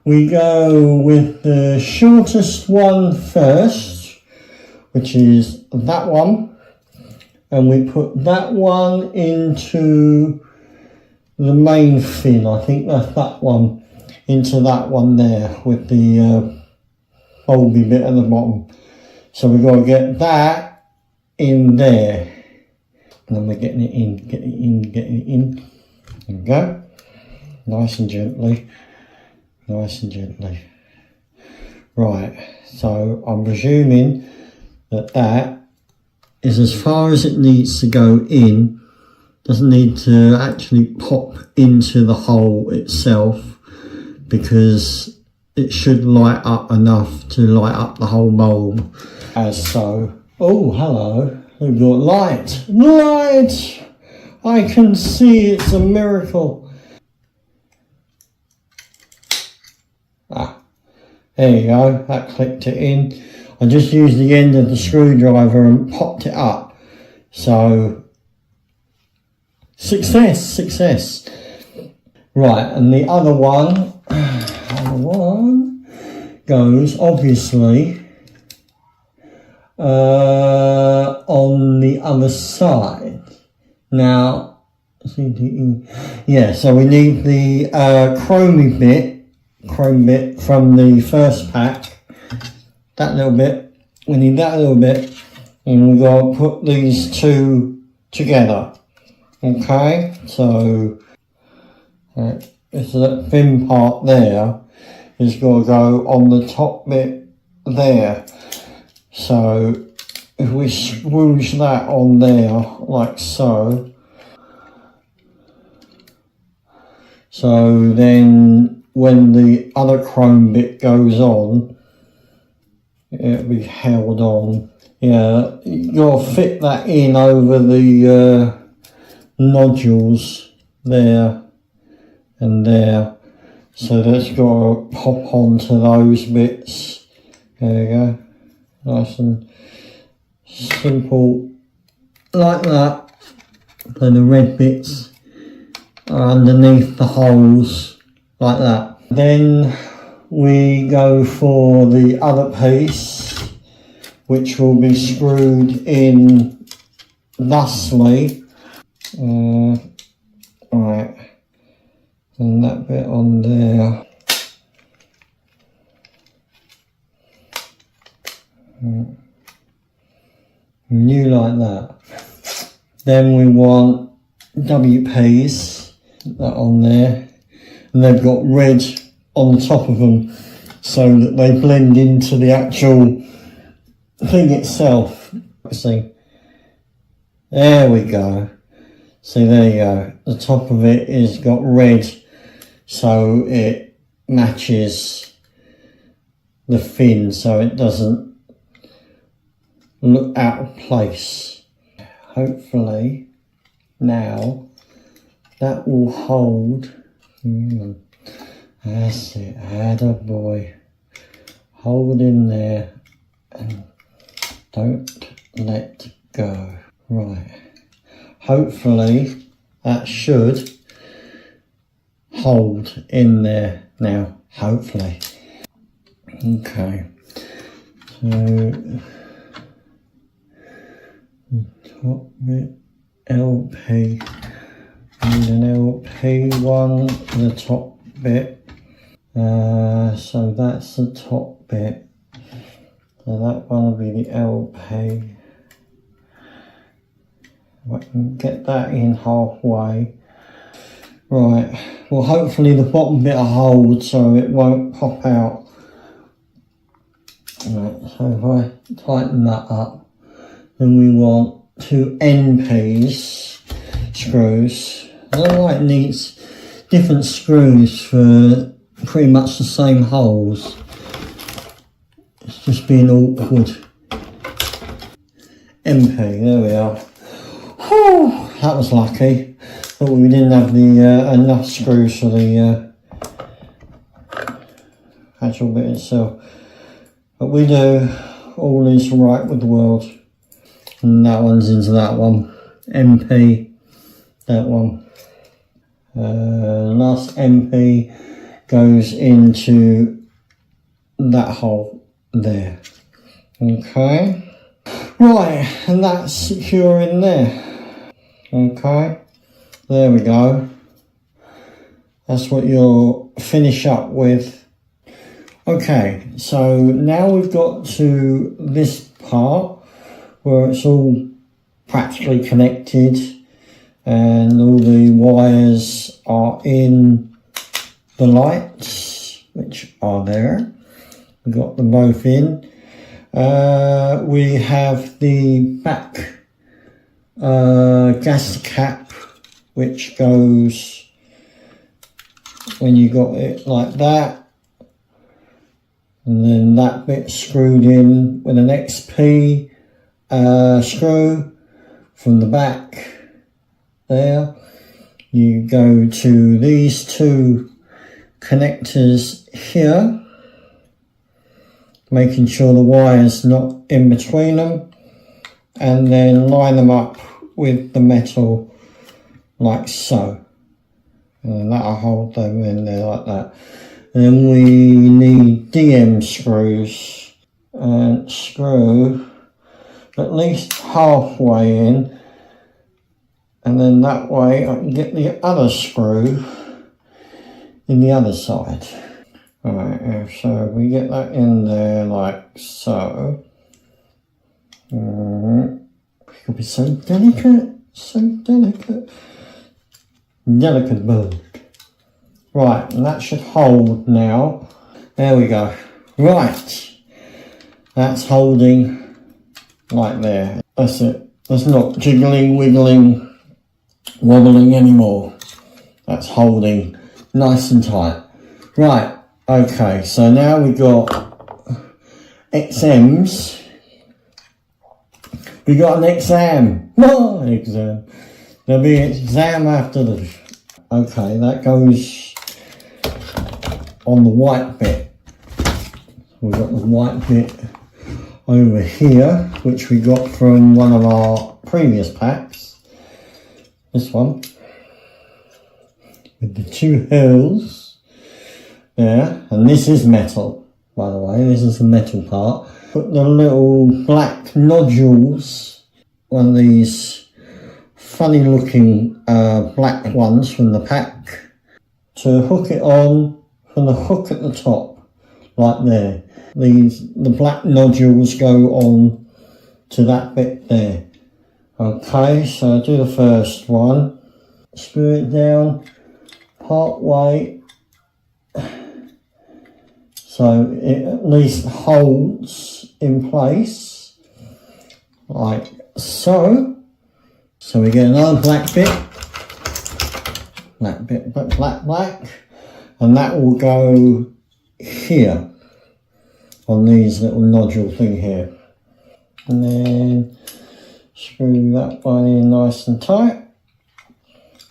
We go with the shortest one first, which is that one, and we put that one into the main fin. I think that's that one, into that one there with the bulby bit at the bottom. So we've got to get that in there, and then we're getting it in, getting it in, getting it in. There we go, nice and gently. Nice and gently. Right, so I'm presuming that that is as far as it needs to go in. Doesn't need to actually pop into the hole itself, because it should light up enough to light up the whole bulb, as so. Oh, hello, we've got light. Light! I can see, it's a miracle. Ah, there you go, that clicked it in. I just used the end of the screwdriver and popped it up. So, success. Right, and the other one goes obviously on the other side. Now, yeah, so we need the chrome bit from the first pack, that little bit, we need that little bit, and we've got to put these two together. Okay, so it's that thin part there is got to go on the top bit there. So if we swoosh that on there like so, so then when the other chrome bit goes on, it'll be held on. Yeah, you got to fit that in over the nodules there and there. So that's got to pop onto those bits. There you go. Nice and simple like that. So the red bits are underneath the holes like that. Then we go for the other piece, which will be screwed in thusly. Right, and that bit on there. New like that. Then we want WPs, that on there, and they've got red on the top of them so that they blend into the actual thing itself. See, there we go. See, there you go. The top of it is got red, so it matches the fin, so it doesn't look out of place. Hopefully now that will hold. That's it, attaboy. Hold in there and don't let go. Right, hopefully that should hold in there now, hopefully. Okay, so top bit LP and an LP1 the top bit, so that's the top bit. So that one will be the LP. I can get that in halfway. Right, well hopefully the bottom bit will hold so it won't pop out. Right, so if I tighten that up, then we want 2 NPs screws. I don't know why it needs different screws for pretty much the same holes. It's just being awkward. MP, there we are. Whew, that was lucky. But we didn't have the enough screws for the actual bit itself. But we do. All is right with the world. And that one's into that one. MP, that one. Last MP goes into that hole there. Okay. Right, and that's secure in there. Okay, there we go. That's what you'll finish up with. Okay, so now we've got to this part where it's all practically connected and all the wires are in the lights, which are there. We've got them both in. We have the back gas cap, which goes when you got it like that, and then that bit screwed in with an XP screw from the back there. You go to these 2 connectors here, making sure the wire's not in between them, and then line them up with the metal like so, and that'll hold them in there like that. And then we need DM screws and screw at least halfway in, and then that way I can get the other screw in the other side. Alright, so we get that in there like so. It could be so delicate, so delicate. Delicate bird. Right, and that should hold now. There we go. Right, that's holding like there. That's it. That's not jiggling, wiggling, wobbling anymore. That's holding nice and tight. Right, okay, so now we've got XMs. We got an exam. Oh, exam. There'll be an exam after this. Okay, that goes on the white bit. We've got the white bit over here, which we got from one of our previous packs. This one. With the 2 holes there. And this is metal, by the way. This is the metal part. Put the little black nodules, one of these funny looking black ones from the pack, to hook it on from the hook at the top, like there. The black nodules go on to that bit there. Okay, so I'll do the first one. Screw it down part way, so it at least holds in place, like so. So we get another black bit, black, and that will go here on these little nodule thing here. And then screw that one in nice and tight.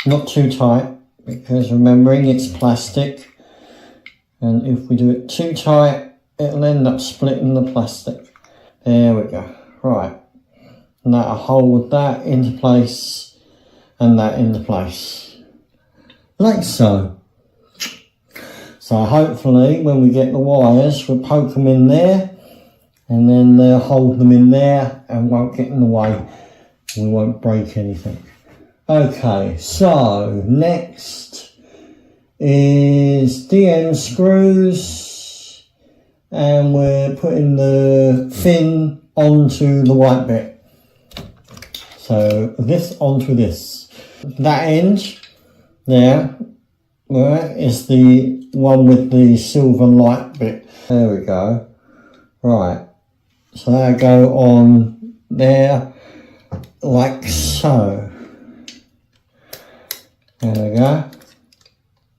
Not too tight, because remembering it's plastic, and if we do it too tight, it'll end up splitting the plastic. There we go. Right. And that'll hold that into place and that into place. Like so. So hopefully when we get the wires, we'll poke them in there, and then they'll hold them in there and won't get in the way. We won't break anything. Okay, so next is DM screws and we're putting the fin onto the white bit. So this onto this. That end there, right, is the one with the silver light bit. There we go. Right, so that'll go on there like so. There we go.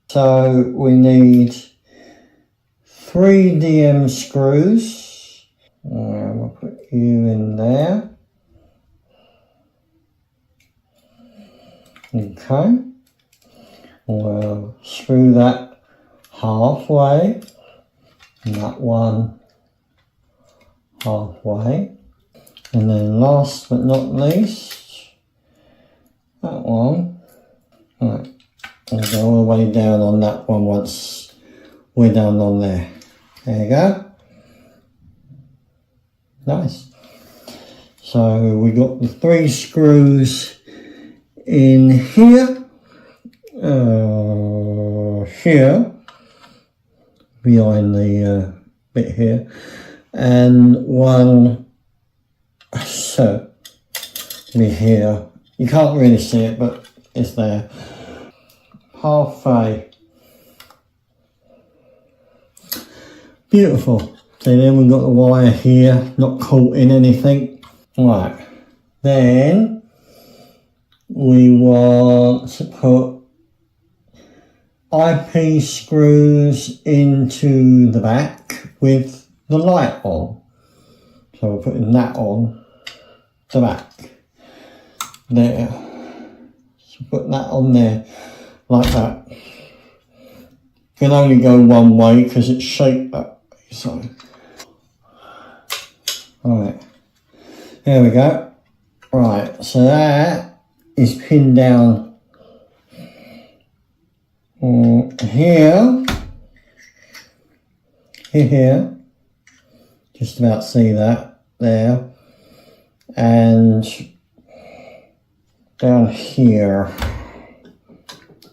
So we need 3 DM screws. We'll put you in there. Okay. We'll screw that halfway. And that one halfway. And then last but not least, that one. Right. We'll go all the way down on that one once we're down on there. There you go. Nice. So we got the 3 screws in here, here, behind the bit here, and one, so, here. You can't really see it, but it's there. Halfway. Beautiful. So then we've got the wire here, not caught in anything. Right. Then we want to put IP screws into the back with the light on. So we're putting that on the back. There. So put that on there. Like that. Can only go one way because it's shaped that way, so. Alright. There we go. Right, so that is pinned down here. Here. Just about see that there. And down here.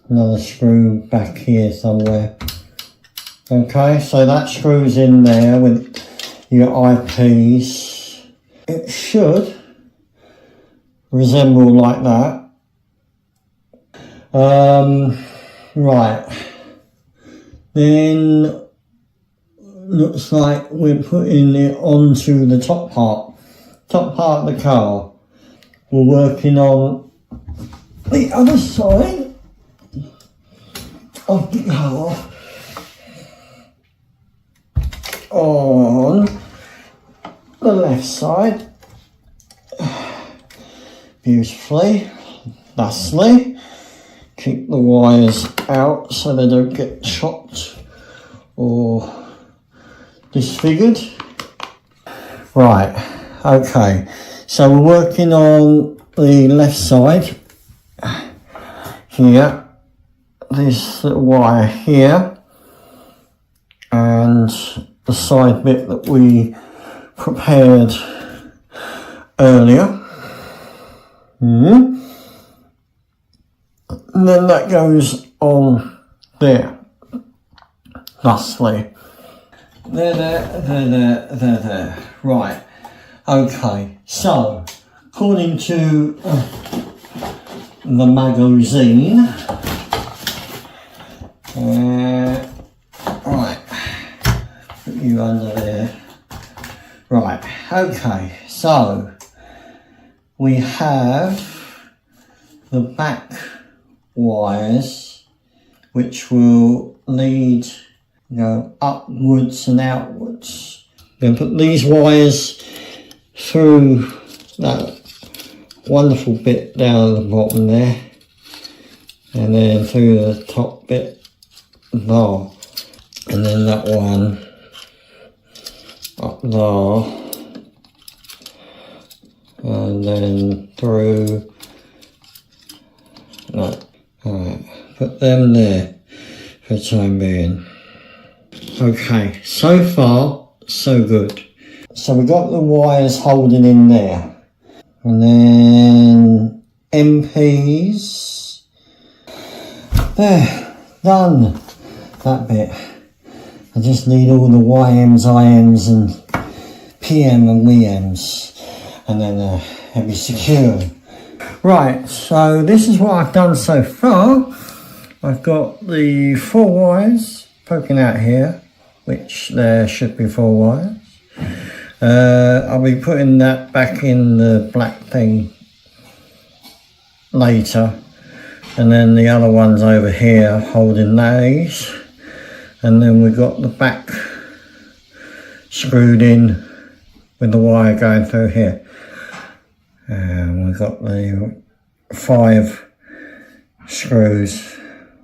Another screw back here somewhere. Okay, so that screws in there with your eyepiece. It should resemble like that. Right. Then looks like we're putting it onto the top part of the car. We're working on the other side of the car on the left side, beautifully, thusly. Keep the wires out so they don't get chopped or disfigured. Right, okay, so we're working on the left side here. This little wire here and the side bit that we prepared earlier. And then that goes on there, thusly. There. Right, okay, so according to the magazine, right, put you under there. Right, okay, so we have the back wires which will lead, upwards and outwards. We're going to put these wires through that wonderful bit down at the bottom there, and then through the top bit there, and then that one up there, and then through that. Alright, put them there for the time being. Okay, so far so good. So we got the wires holding in there, and then MPs there, done that bit. I just need all the YMs, IMs and PM and WMs, and then it'll be secure. Right, so this is what I've done so far. I've got the 4 wires poking out here, which there should be 4 wires. I'll be putting that back in the black thing later, and then the other one's over here holding these, and then we've got the back screwed in with the wire going through here, and we've got the 5 screws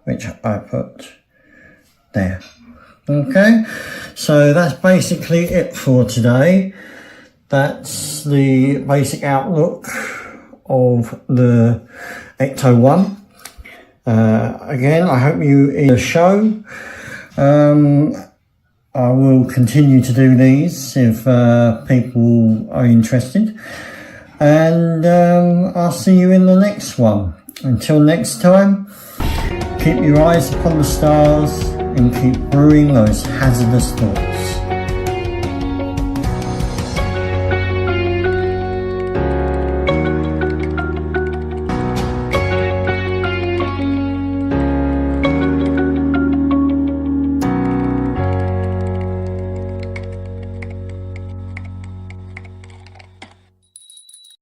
which I put there. Okay, so that's basically it for today. That's the basic outlook of the Ecto1. Again, I hope you enjoy the show. I will continue to do these if people are interested, and I'll see you in the next one. Until next time, keep your eyes upon the stars and keep brewing those hazardous thoughts.